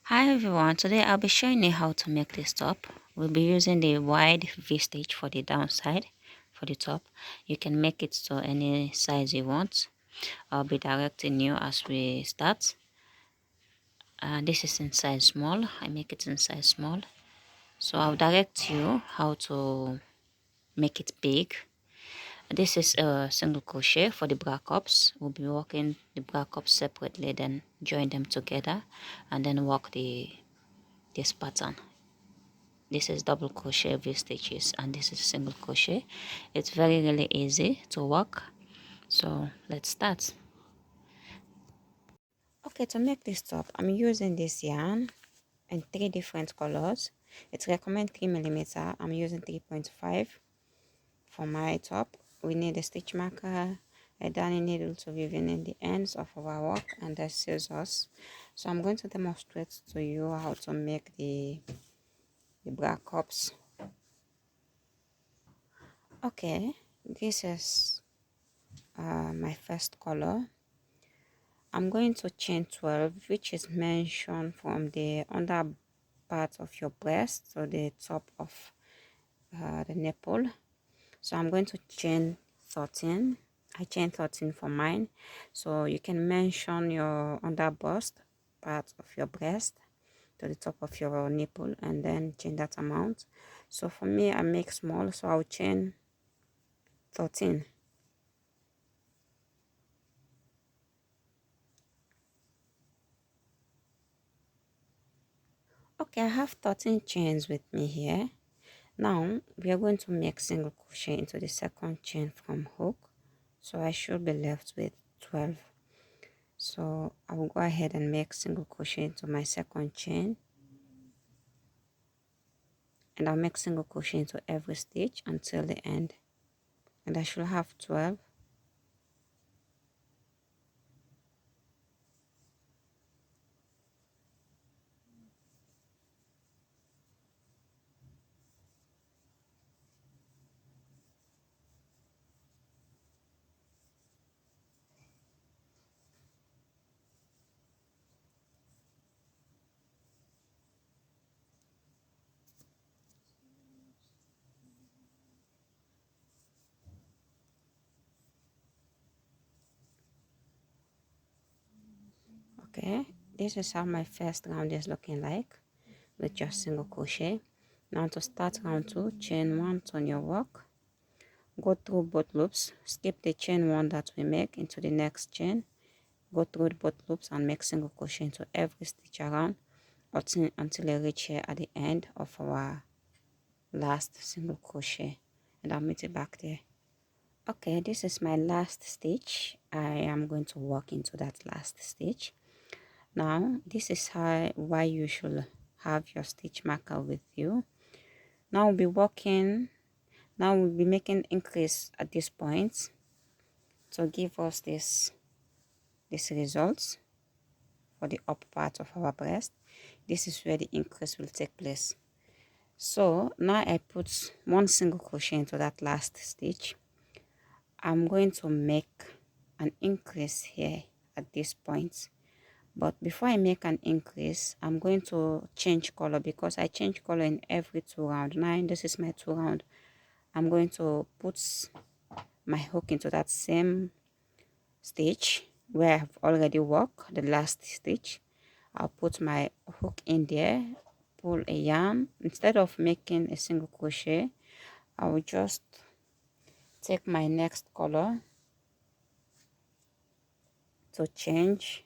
Hi everyone, today I'll be showing you how to make this top. We'll be using the wide V-stitch for the downside for the top. You can make it to any size you want. I'll be directing you as we start. This is in size small. I make it in size small. So I'll direct you how to make it big. This is a single crochet for the bra cups. We'll be working the bra cups separately, then join them together and then work this pattern. This is double crochet V stitches and this is single crochet. It's very really easy to work, so let's start. Okay, to make this top I'm using this yarn in 3 different colors. It's recommend 3mm. I'm using 3.5 for my top. We need a stitch marker, a darning needle to weave in the ends of our work, and the scissors. So I'm going to demonstrate to you how to make the bra cups. Okay, this is my first color. I'm going to chain 12, which is mentioned from the under part of your breast to the top of the nipple. So I'm going to chain 13. I chain 13 for mine, so you can mention your under bust part of your breast to the top of your nipple and then chain that amount. So for me, I make small, so I'll chain 13. Okay, I have 13 chains with me here. Now we are going to make single crochet into the second chain from hook, so I should be left with 12. So I will go ahead and make single crochet into my second chain, and I'll make single crochet into every stitch until the end, and I should have 12. Okay, this is how my first round is looking like with just single crochet. Now to start round 2, chain 1, turn your work, go through both loops, skip the chain 1 that we make into the next chain, go through both loops and make single crochet into every stitch around until you reach here at the end of our last single crochet, and I'll meet you back there. Okay, this is my last stitch. I am going to work into that last stitch. Now this is why you should have your stitch marker with you. Now we'll be making increase at this point to give us this results for the upper part of our breast. This is where the increase will take place. So now I put one single crochet into that last stitch. I'm going to make an increase here at this point, but before I make an increase, I'm going to change color because I change color in every 2 rounds. Now this is my 2 round. I'm going to put my hook into that same stitch where I've already worked the last stitch. I'll put my hook in there, pull a yarn. Instead of making a single crochet, I will just take my next color to change.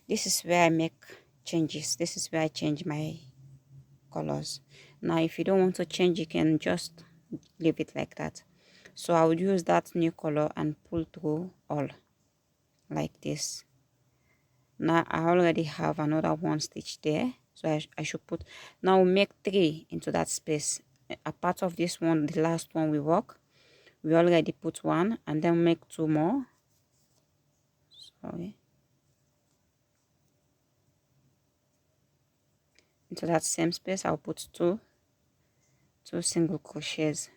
This is where I make changes. This is where I change my colors. Now if you don't want to change, you can just leave it like that. So I will use that new color and pull through all like this. Now I already have another 1 stitch there, so I should put, now make 3 into that space. A part of this one, the last one we work, we already put 1, and then make 2 more. Sorry. Into that same space I'll put 2 single crochets.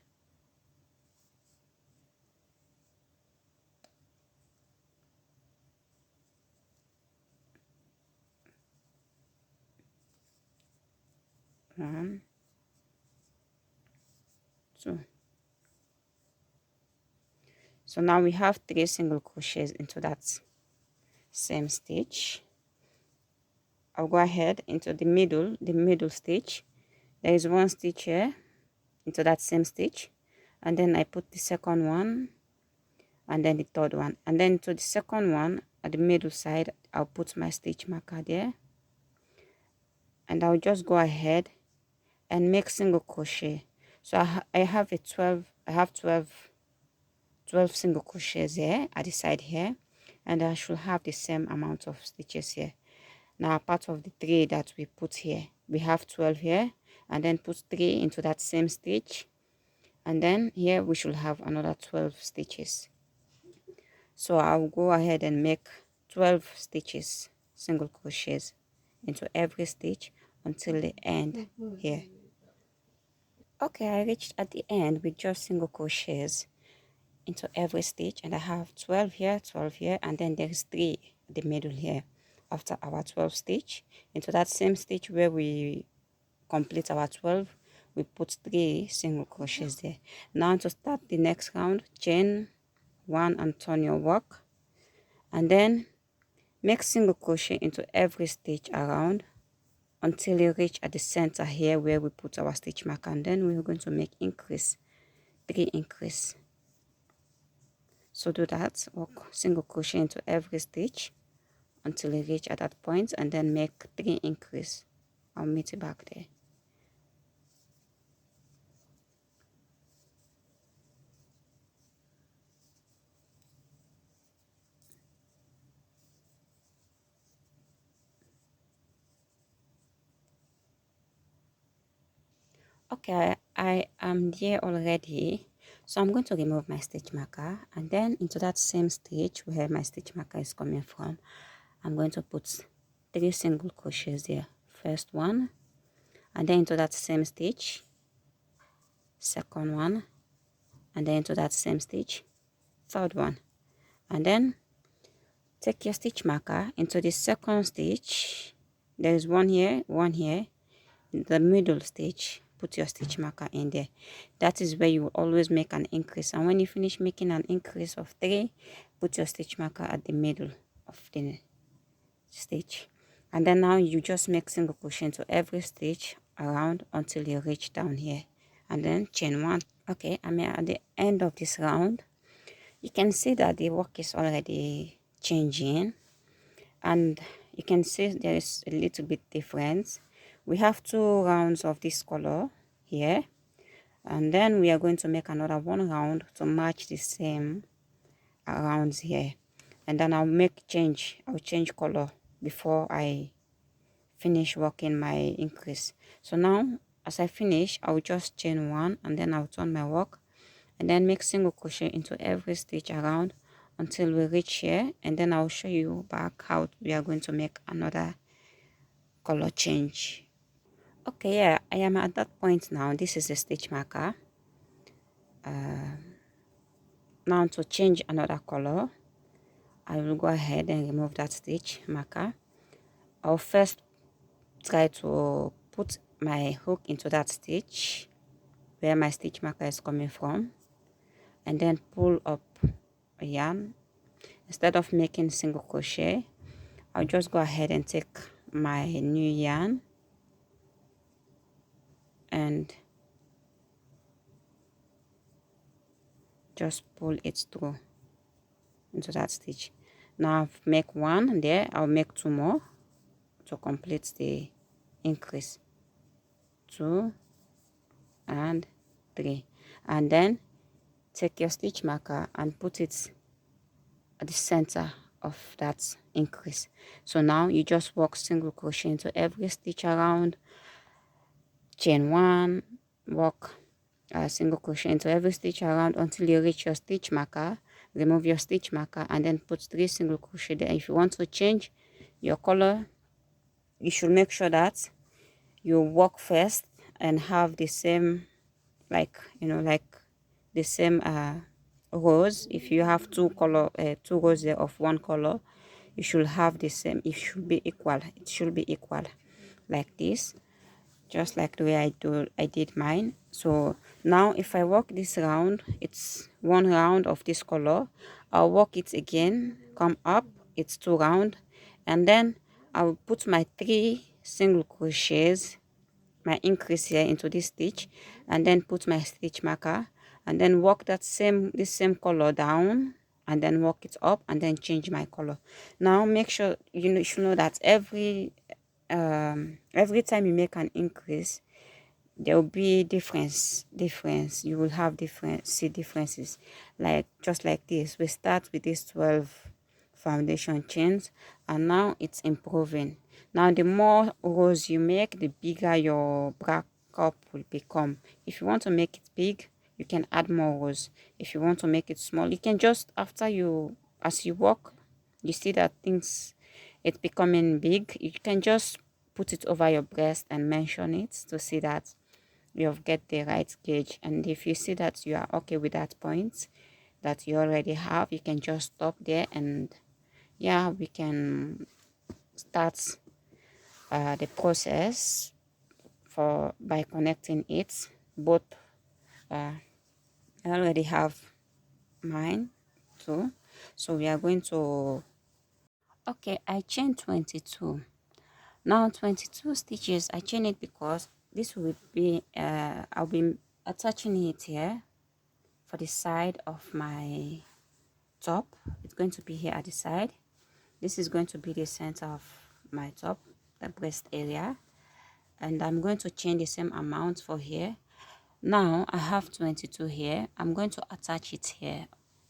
1, 2. So now we have 3 single crochets into that same stitch. I'll go ahead into the middle stitch. There is 1 stitch here into that same stitch, and then I put the second one, and then the third one, and then to the second one at the middle side I'll put my stitch marker there, and I'll just go ahead and make single crochet. So I have 12 single crochets here at the side here, and I should have the same amount of stitches here. Now part of the 3 that we put here, we have 12 here, and then put 3 into that same stitch, and then here we should have another 12 stitches. So I'll go ahead and make 12 stitches, single crochets into every stitch until the end here. Okay, I reached at the end with just single crochets into every stitch, and I have 12 here, 12 here, and then there is 3 at the middle here. After our 12 stitch, into that same stitch where we complete our 12, we put 3 single crochets there. Now to start the next round, chain 1 and turn your work, and then make single crochet into every stitch around until you reach at the center here where we put our stitch marker, and then we're going to make increase, 3 increase. So do that, work single crochet into every stitch until you reach at that point, and then make 3 increase. I'll meet you back there. Okay, I am there already, so I'm going to remove my stitch marker, and then into that same stitch where my stitch marker is coming from, I'm going to put 3 single crochets there. First one, and then into that same stitch, second one, and then into that same stitch, third one, and then take your stitch marker into the second stitch. There is one here, the middle stitch. Put your stitch marker in there. That is where you will always make an increase, and when you finish making an increase of 3, put your stitch marker at the middle of the stitch, and then now you just make single crochet into every stitch around until you reach down here, and then chain 1. Okay, I'm at the end of this round. You can see that the work is already changing, and you can see there is a little bit difference. We have 2 rounds of this color here, and then we are going to make another 1 round to match the same rounds here, and then I'll change color before I finish working my increase. So now as I finish, I'll just chain 1, and then I'll turn my work, and then make single crochet into every stitch around until we reach here, and then I'll show you back how we are going to make another color change. Okay, yeah, I am at that point now. This is the stitch marker. Now to change another color, I will go ahead and remove that stitch marker. I'll first try to put my hook into that stitch where my stitch marker is coming from, and then pull up a yarn. Instead of making single crochet, I'll just go ahead and take my new yarn and just pull it through into that stitch. Now I've make 1 there, I'll make 2 more to complete the increase. 2 and 3, and then take your stitch marker and put it at the center of that increase. So now you just work single crochet into every stitch around, chain 1, work single crochet into every stitch around until you reach your stitch marker. Remove your stitch marker and then put 3 single crochet there. If you want to change your color, you should make sure that you work first and have the same, like the same rows. If you have 2 rows there of 1 color, you should have the same. It should be equal. It should be equal like this. just like the way I did mine. So now if I work this round, it's one round of this color. I'll work it again, come up, it's 2 round, and then I'll put my 3 single crochets, my increase here into this stitch, and then put my stitch marker, and then work this same color down, and then work it up, and then change my color. Now make sure you should know that every time you make an increase, there will be difference. You will have see differences, like just like this. We start with this 12 foundation chains, and now it's improving. Now the more rows you make, the bigger your bra cup will become. If you want to make it big, you can add more rows. If you want to make it small, you can just, as you walk, you see that it's becoming big, you can just put it over your breast and mention it to see that you've get the right gauge. And if you see that you are okay with that point that you already have, you can just stop there, and yeah, we can start the process by connecting it both. I already have mine too, so we are going to, okay, I chain 22. Now 22 stitches, I chain it because this will be I'll be attaching it here for the side of my top. It's going to be here at the side. This is going to be the center of my top, the breast area, and I'm going to chain the same amount for here. Now I have 22 here. I'm going to attach it here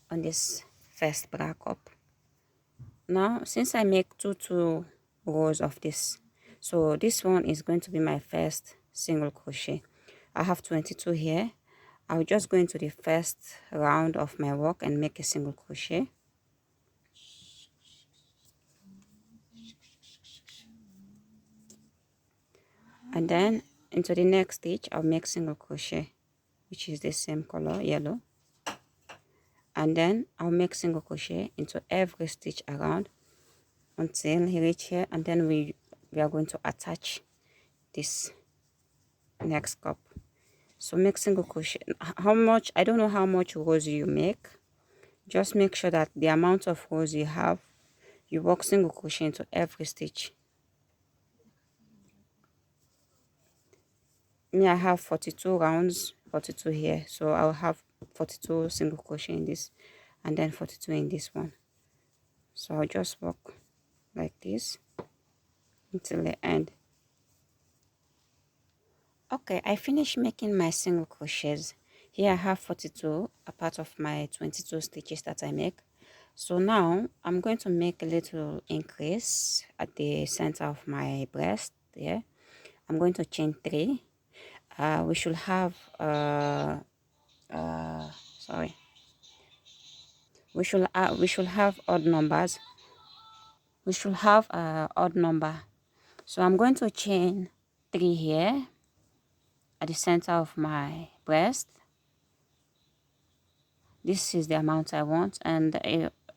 on this first bra cup. Now since I make two rows of this, so this one is going to be my first single crochet. I have 22 here. I'll just go into the first round of my work and make a single crochet. And then into the next stitch, I'll make single crochet, which is the same color, yellow. And then I'll make single crochet into every stitch around until you reach here, and then we are going to attach this next cup. So make single crochet. How much, I don't know how much rows you make. Just make sure that the amount of rows you have, you work single crochet into every stitch. Me, I have 42 rounds, 42 here, so I'll have 42 single crochet in this, and then 42 in this one. So I'll just work like this until the end. Okay, I finished making my single crochets. Here I have 42, a part of my 22 stitches that I make. So now I'm going to make a little increase at the center of my breast there. I'm going to chain 3. We should have sorry, we should have odd numbers. We should have odd number. So I'm going to chain 3 here at the center of my breast. This is the amount I want, and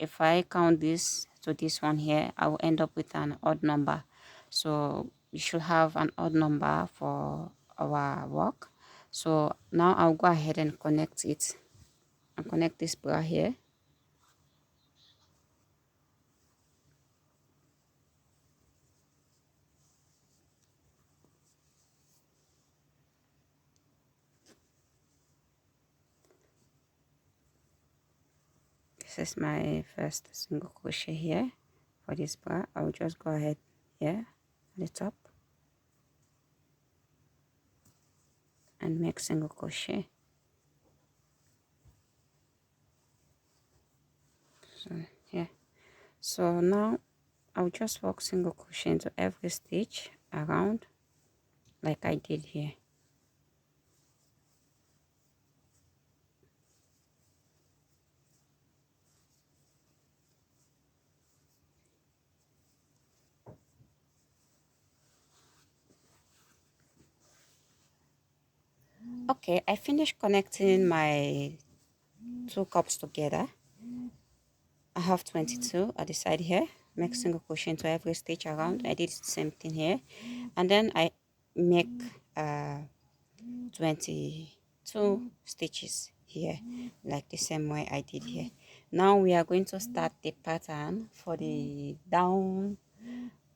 if I count this to this one here, I will end up with an odd number. So we should have an odd number for our work. So now I'll go ahead and connect it, and connect this bra here. This is my first single crochet here for this bra. I'll just go ahead here at the top and make single crochet. So yeah, so now I'll just work single crochet into every stitch around like I did here. Okay, I finished connecting my 2 cups together. I have 22 at the side here. Make single crochet into every stitch around. I did the same thing here, and then I make 22 stitches here, like the same way I did here. Now we are going to start the pattern for the down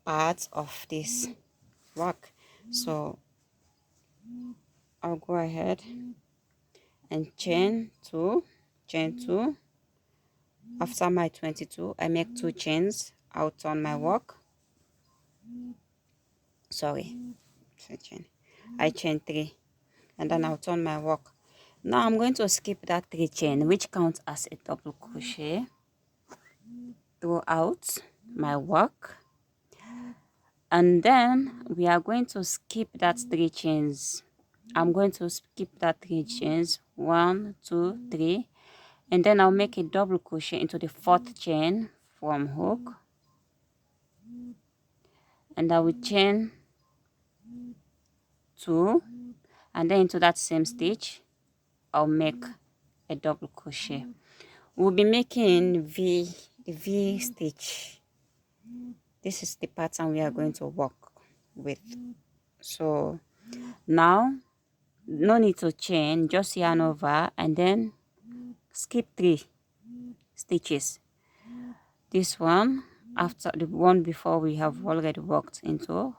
part of this work. So I'll go ahead and chain 2. After my 22, I make 2 chains. I'll turn my work. Sorry, I chain 3, and then I'll turn my work. Now I'm going to skip that 3 chain, which counts as a double crochet throughout my work, and then we are going to skip that 3 chains. I'm going to skip that 3 chains, 1 2 3, and then I'll make a double crochet into the 4th chain from hook, and I will chain 2, and then into that same stitch I'll make a double crochet. We'll be making the V stitch. This is the pattern we are going to work with. So now no need to chain, just yarn over and then skip 3 stitches. This one, after the one before we have already worked into,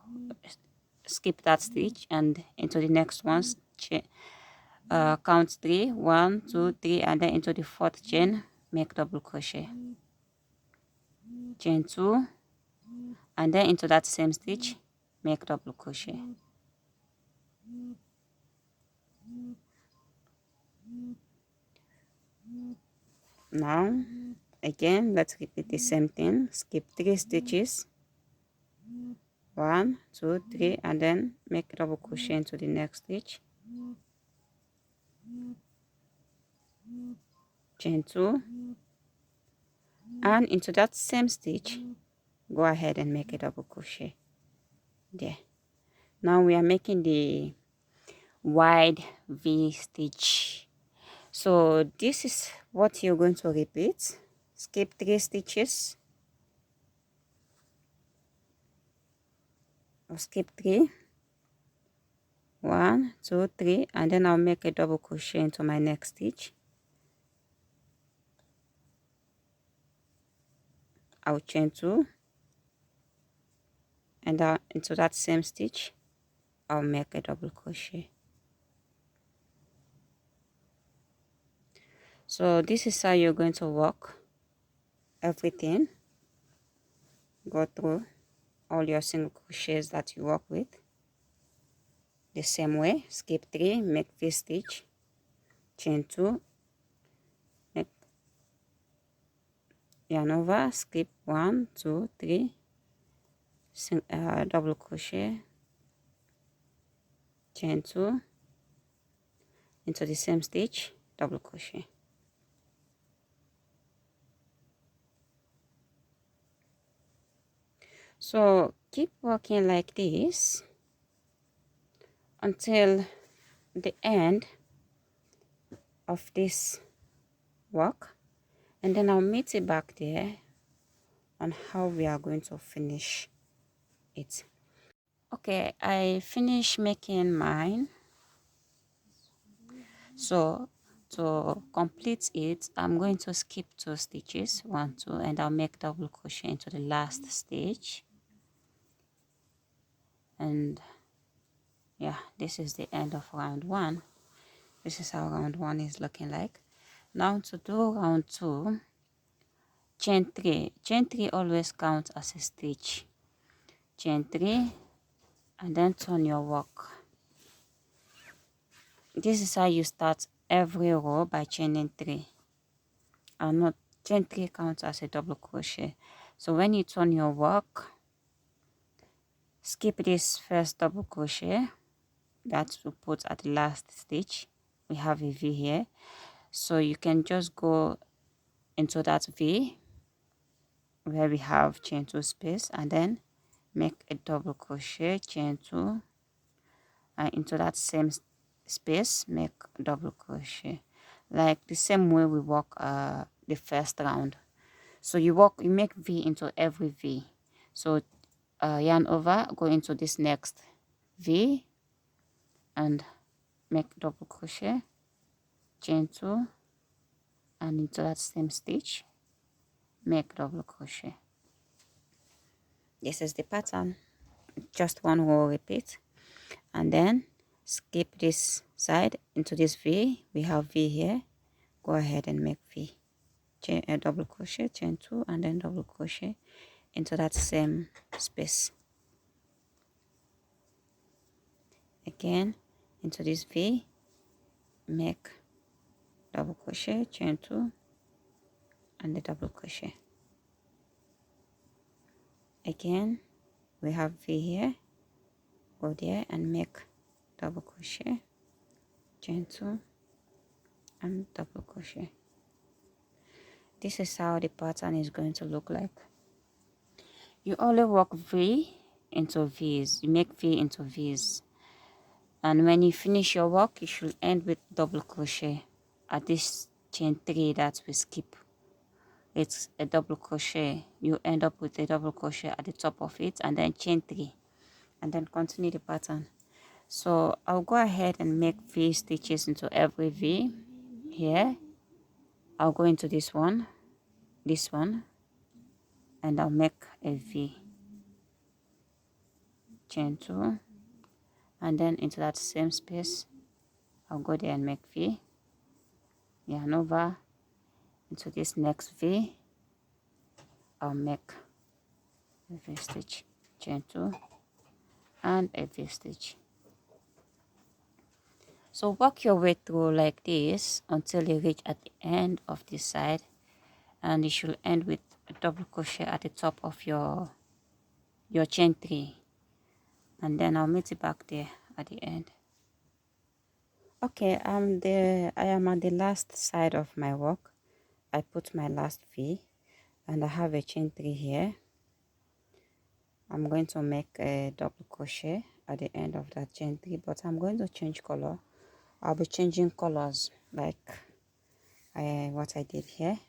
skip that stitch and into the next one, count 3, 1 2 3, and then into the 4th chain make double crochet, chain 2, and then into that same stitch make double crochet. Now again, let's repeat the same thing. Skip 3 stitches, 1 2 3, and then make double crochet into the next stitch, chain 2, and into that same stitch go ahead and make a double crochet there. Now we are making the wide V stitch. So this is what you're going to repeat. Skip 3 stitches, or skip 3, 1 2 3, and then I'll make a double crochet into my next stitch. I'll chain 2, and into that same stitch I'll make a double crochet. So this is how you're going to work everything. Go through all your single crochets that you work with the same way. Skip 3, make V stitch, chain 2, make yarn over, skip 1 2 3, double crochet, chain 2, into the same stitch, double crochet. So keep working like this until the end of this work, and then I'll meet you back there on how we are going to finish it. Okay, I finished making mine. So to complete it, I'm going to skip 2 stitches, 1 2, and I'll make double crochet into the last stitch. And yeah, this is the end of round 1. This is how round 1 is looking like. Now to do round 2, chain 3. Chain 3 always counts as a stitch. Chain 3, and then turn your work. This is how you start every row, by chaining 3. Not chain 3 counts as a double crochet. So when you turn your work, skip this first double crochet that we put at the last stitch. We have a V here, so you can just go into that V where we have chain 2 space, and then make a double crochet, chain 2, and into that same space make double crochet, like the same way we work the first round. So you make V into every V. So yarn over, go into this next V, and make double crochet, chain 2, and into that same stitch make double crochet. This is the pattern, just one row repeat, and then skip this side into this V. We have V here, go ahead and make V, chain a double crochet, chain 2, and then double crochet into that same space. Again into this V, make double crochet, chain 2, and the double crochet. Again we have V here, go there and make double crochet, chain 2, and double crochet. This is how the pattern is going to look like. You only work V into V's, you make V into V's, and when you finish your work you should end with double crochet at this chain 3 that we skip. It's a double crochet, you end up with a double crochet at the top of it, and then chain 3, and then continue the pattern. So I'll go ahead and make V stitches into every V. Here I'll go into this one, and I'll make a V, chain 2, and then into that same space I'll go there and make V, yarn over into this next V, I'll make a V stitch, chain 2, and a V stitch. So work your way through like this until you reach at the end of this side, and you should end with a double crochet at the top of your chain 3, and then I'll meet you back there at the end. Okay, I am at the last side of my work. I put my last V, and I have a chain 3 here. I'm going to make a double crochet at the end of that chain 3, but I'm going to change color. I'll be changing colors like what I did here.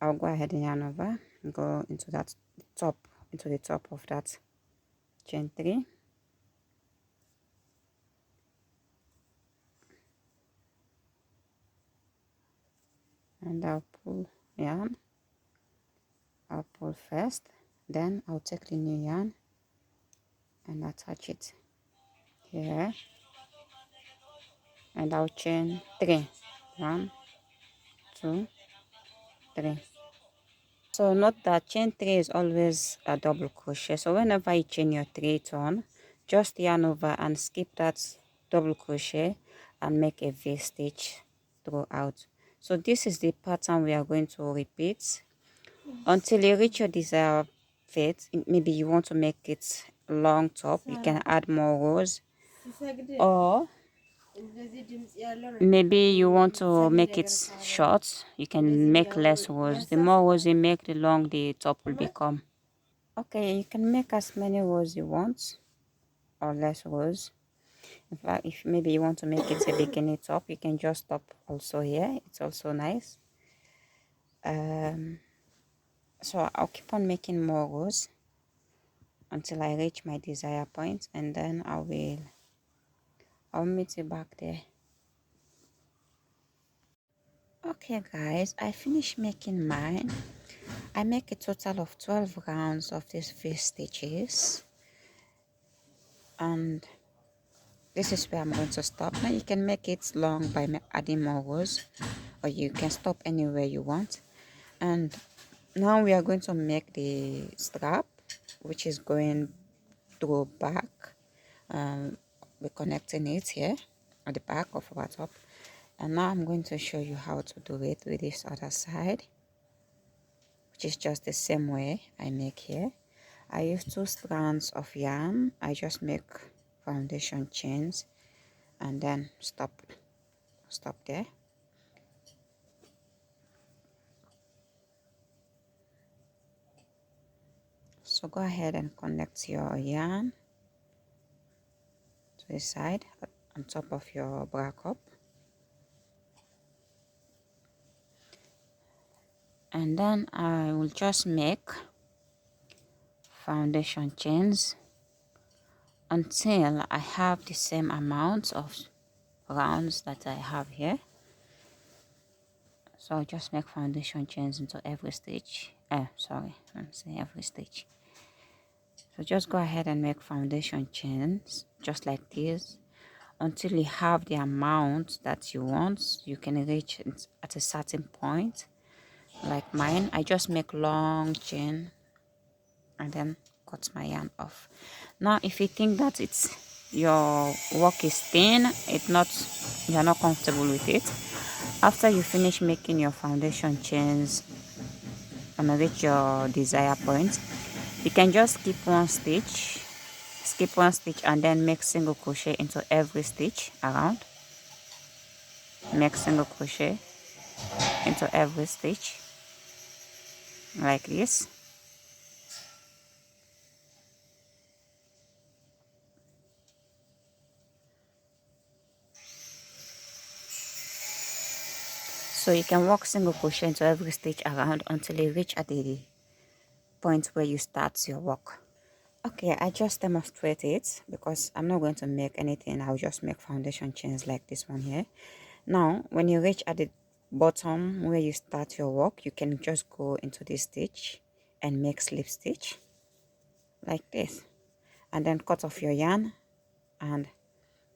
I'll go ahead and yarn over, go into that top, into the top of that chain 3, and I'll pull yarn. I'll pull first, then I'll take the new yarn and attach it here, and I'll chain 3, 1, 2, 3. So note that chain 3 is always a double crochet, so whenever you chain your 3 turn, just yarn over and skip that double crochet and make a V stitch throughout. So this is the pattern we are going to repeat until you reach your desired fit. Maybe you want to make it long top, you can add more rows, or maybe you want to make it short, you can make less rows. The more rows you make, the long the top will become. Okay, you can make as many rows you want or less rows. In fact, if maybe you want to make it a bikini top, you can just stop also here. It's also nice. So I'll keep on making more rows until I reach my desired point, and then I'll meet you back there. Okay guys, I finished making mine. I make a total of 12 rounds of these V stitches, and this is where I'm going to stop. Now you can make it long by adding more rows, or you can stop anywhere you want. And now we are going to make the strap, which is going through back. We're connecting it here at the back of our top, and now I'm going to show you how to do it with this other side, which is just the same way I make here. I use 2 strands of yarn. I just make foundation chains and then stop there. So go ahead and connect your yarn to the side on top of your bra cup, and then I will just make foundation chains until I have the same amount of rounds that I have here. So I'll just make foundation chains into every stitch. Sorry, I'm saying every stitch. So just go ahead and make foundation chains just like this until you have the amount that you want. You can reach it at a certain point. Like mine, I just make long chain and then cut my yarn off. Now if you think that your work is thin, you're not comfortable with it, after you finish making your foundation chains and reach your desired point, you can just skip one stitch and then make single crochet into every stitch around. Make single crochet into every stitch like this. So you can work single crochet into every stitch around until you reach at the point where you start your work. Okay, I just demonstrate it because I'm not going to make anything. I'll just make foundation chains like this one here. Now when you reach at the bottom where you start your work, you can just go into this stitch and make slip stitch like this, and then cut off your yarn and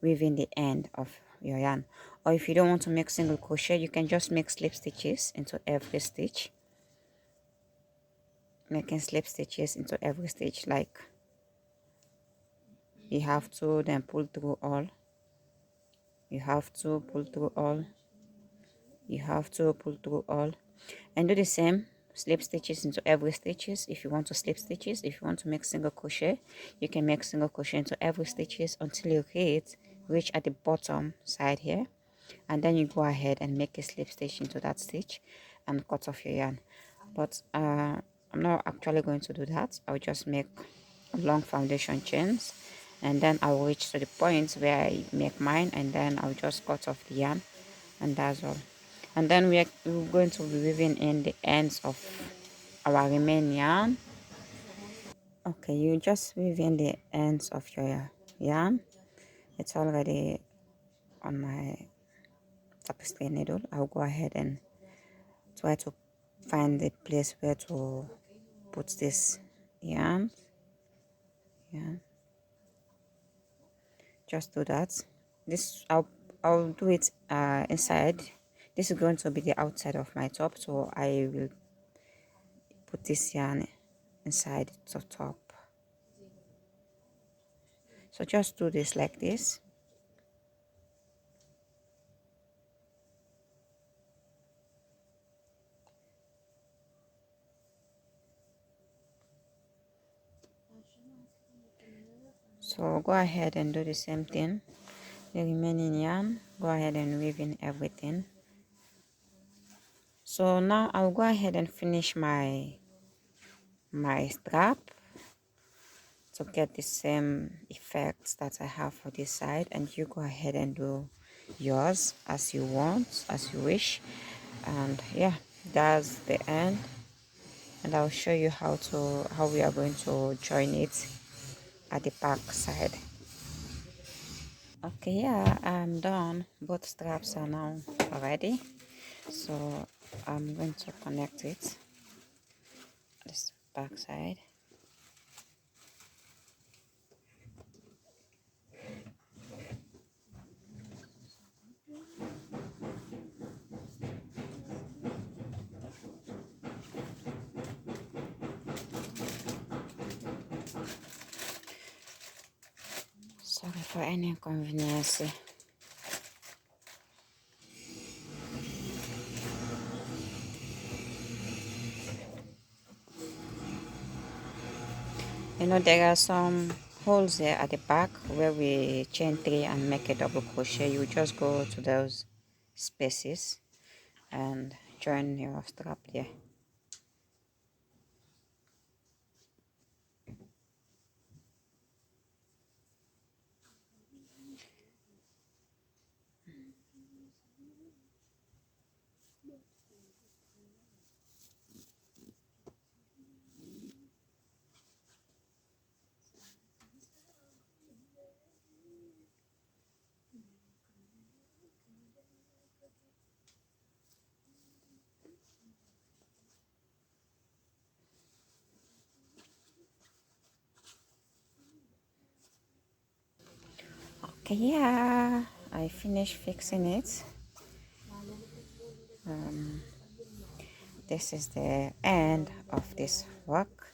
weave in the end of your yarn. Or if you don't want to make single crochet, you can just make slip stitches into every stitch, making slip stitches into every stitch. Like you have to, then pull through all, you have to pull through all, you have to pull through all, and do the same slip stitches into every stitches. If you want to slip stitches, if you want to make single crochet, you can make single crochet into every stitches until you reach at the bottom side here, and then you go ahead and make a slip stitch into that stitch and cut off your yarn. But I'm not actually going to do that. I'll just make long foundation chains, and then I'll reach to the point where I make mine, and then I'll just cut off the yarn, and that's all. And then we're going to be weaving in the ends of our remaining yarn. Okay, you just weave in the ends of your yarn. It's already on my tapestry needle. I'll go ahead and try to find the place where to put this yarn. Just do that. This I'll do it inside. This is going to be the outside of my top, so I will put this yarn inside the top. So just do this like this. So go ahead and do the same thing. The remaining yarn, go ahead and weave in everything. So now I'll go ahead and finish my strap to get the same effects that I have for this side, and you go ahead and do yours as you want, as you wish. And yeah, that's the end, and I'll show you how we are going to join it at the back side. Okay, yeah, I'm done. Both straps are now ready, so I'm going to connect it this back side. Sorry for any inconvenience. You know, there are some holes there at the back where we chain 3 and make a double crochet. You just go to those spaces and join your strap there. Okay, yeah, I finished fixing it. This is the end of this work.